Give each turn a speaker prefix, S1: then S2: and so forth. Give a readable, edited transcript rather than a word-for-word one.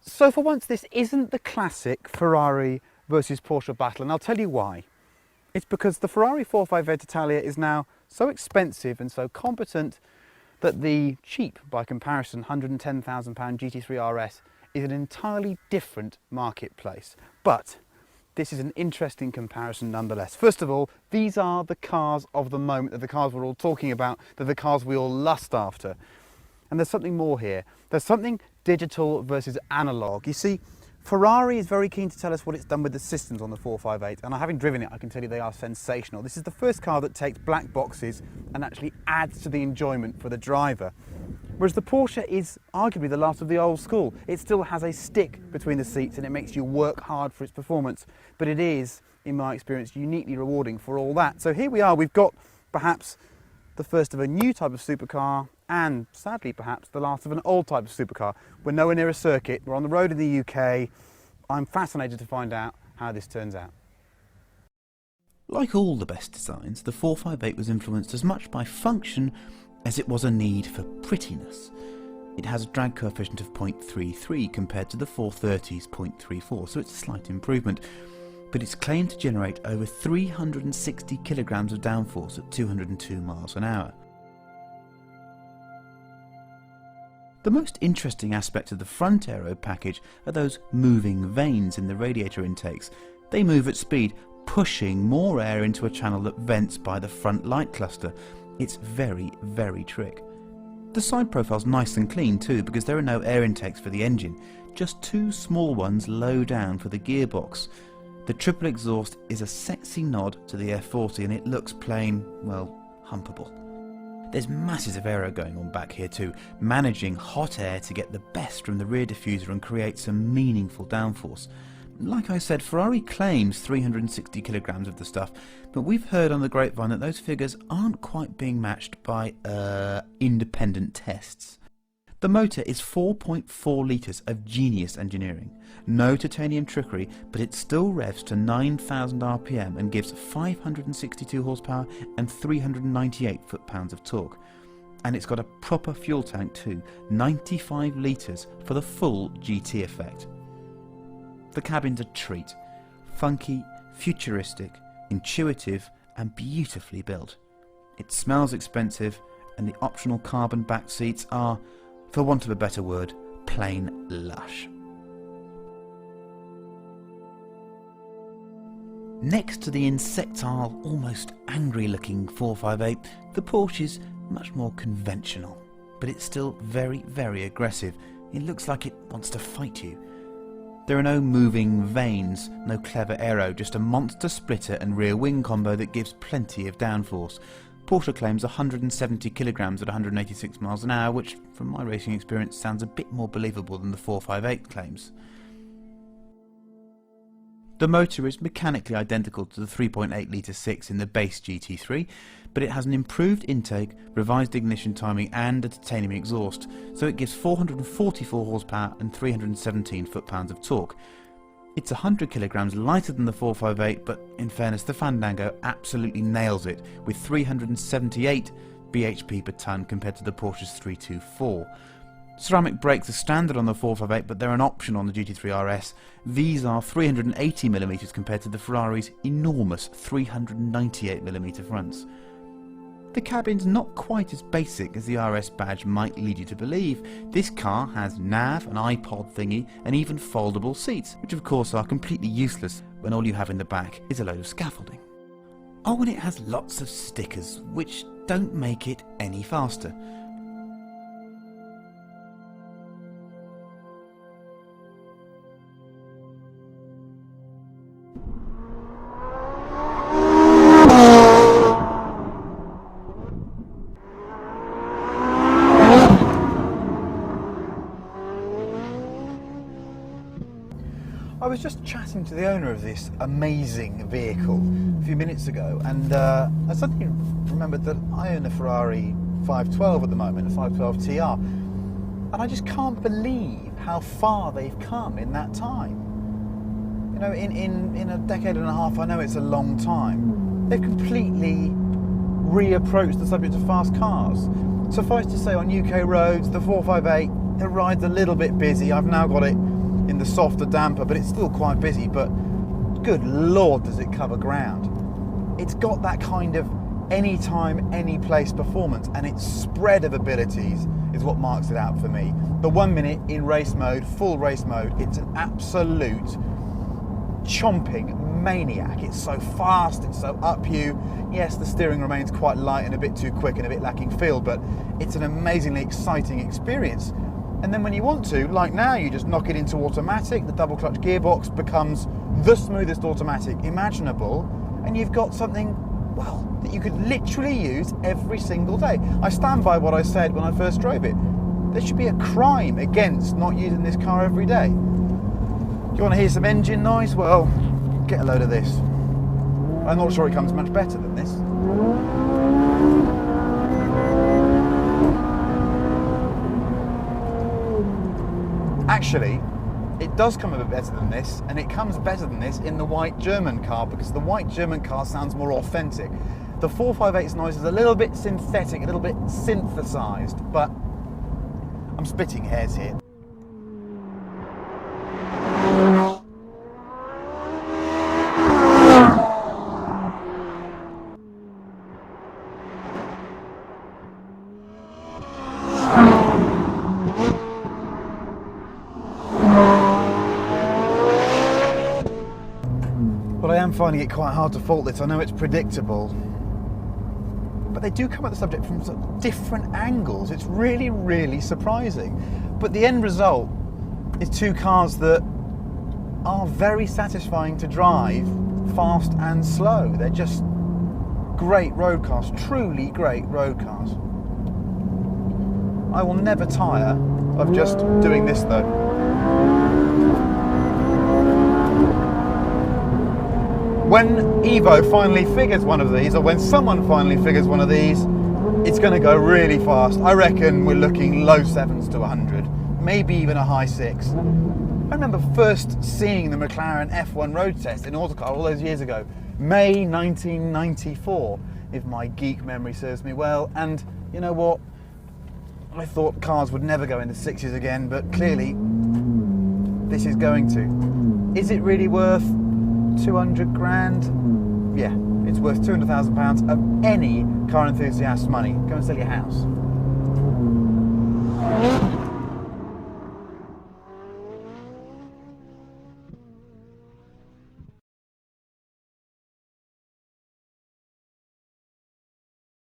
S1: So for once, this isn't the classic Ferrari versus Porsche battle, and I'll tell you why. It's because the Ferrari 458 Italia is now so expensive and so competent that the cheap, by comparison, £110,000 GT3 RS is an entirely different marketplace. But this is an interesting comparison nonetheless. First of all, these are the cars of the moment, they're the cars we're all talking about, they're the cars we all lust after. And there's something more here. There's something digital versus analog. You see, Ferrari is very keen to tell us what it's done with the systems on the 458, and having driven it, I can tell you they are sensational. This is the first car that takes black boxes and actually adds to the enjoyment for the driver. Whereas the Porsche is arguably the last of the old school. It still has a stick between the seats and it makes you work hard for its performance, but it is, in my experience, uniquely rewarding for all that. So here we are, we've got perhaps the first of a new type of supercar, and sadly perhaps the last of an old type of supercar. We're nowhere near a circuit, we're on the road in the UK. I'm fascinated to find out how this turns out.
S2: Like all the best designs, the 458 was influenced as much by function as it was a need for prettiness. It has a drag coefficient of 0.33 compared to the 430's 0.34, so it's a slight improvement. But it's claimed to generate over 360 kilograms of downforce at 202 miles an hour. The most interesting aspect of the front aero package are those moving vanes in the radiator intakes. They move at speed, pushing more air into a channel that vents by the front light cluster. It's very, very trick. The side profile's nice and clean too, because there are no air intakes for the engine, just two small ones low down for the gearbox. The triple exhaust is a sexy nod to the F40 and it looks plain, well, humpable. There's masses of aero going on back here too, managing hot air to get the best from the rear diffuser and create some meaningful downforce. Like I said, Ferrari claims 360 kilograms of the stuff, but we've heard on the grapevine that those figures aren't quite being matched by, independent tests. The motor is 4.4 litres of genius engineering. No titanium trickery, but it still revs to 9,000 RPM and gives 562 horsepower and 398 foot-pounds of torque. And it's got a proper fuel tank too, 95 litres for the full GT effect. The cabin's a treat. Funky, futuristic, intuitive and beautifully built. It smells expensive and the optional carbon back seats are, for want of a better word, plain lush. Next to the insectile, almost angry looking 458, the Porsche is much more conventional, but it's still very, very aggressive. It looks like it wants to fight you. There are no moving vanes, no clever aero, just a monster splitter and rear wing combo that gives plenty of downforce. Porsche claims 170 kilograms at 186 miles an hour, which from my racing experience sounds a bit more believable than the 458 claims. The motor is mechanically identical to the 3.8 litre 6 in the base GT3, but it has an improved intake, revised ignition timing and a titanium exhaust, so it gives 444 horsepower and 317 foot-pounds of torque. It's 100 kilograms lighter than the 458, but in fairness the Fandango absolutely nails it with 378 bhp per tonne compared to the Porsche's 324. Ceramic brakes are standard on the 458, but they're an option on the GT3 RS. These are 380mm compared to the Ferrari's enormous 398mm fronts. The cabin's not quite as basic as the RS badge might lead you to believe. This car has nav, an iPod thingy, and even foldable seats, which of course are completely useless when all you have in the back is a load of scaffolding. Oh, and it has lots of stickers, which don't make it any faster.
S1: I was just chatting to the owner of this amazing vehicle a few minutes ago, and I suddenly remembered that I own a Ferrari 512 at the moment, a 512 TR, and I just can't believe how far they've come in that time. You know, in a decade and a half, I know it's a long time, they've completely reapproached the subject of fast cars. Suffice to say, on UK roads, the 458, the ride's a little bit busy. I've now got it in the softer, damper, but it's still quite busy. But good Lord, does it cover ground. It's got that kind of anytime, any place performance, and its spread of abilities is what marks it out for me. The 1 minute in race mode, full race mode, it's an absolute chomping maniac. It's so fast, it's so up you. Yes, the steering remains quite light and a bit too quick and a bit lacking feel, but it's an amazingly exciting experience. And then when you want to, like now, you just knock it into automatic, the double clutch gearbox becomes the smoothest automatic imaginable, and you've got something, well, that you could literally use every single day. I stand by what I said when I first drove it. There should be a crime against not using this car every day. Do you want to hear some engine noise? Well, get a load of this. I'm not sure it comes much better than this. Actually, it does come a bit better than this, and it comes better than this in the white German car, because the white German car sounds more authentic. The 458's noise is a little bit synthetic, a little bit synthesized, but I'm splitting hairs here. But I am finding it quite hard to fault this. I know it's predictable, but they do come at the subject from sort of different angles. It's really, really surprising. But the end result is two cars that are very satisfying to drive, fast and slow. They're just great road cars, truly great road cars. I will never tire of just doing this though. When Evo finally figures one of these, or when someone finally figures one of these, it's going to go really fast. I reckon we're looking low 7s to 100, maybe even a high 6. I remember first seeing the McLaren F1 road test in Autocar all those years ago, May 1994, if my geek memory serves me well. And you know what? I thought cars would never go into 6s again, but clearly this is going to. Is it really worth 200 grand? Yeah, it's worth £200,000 of any car enthusiast's money. Go and sell your house.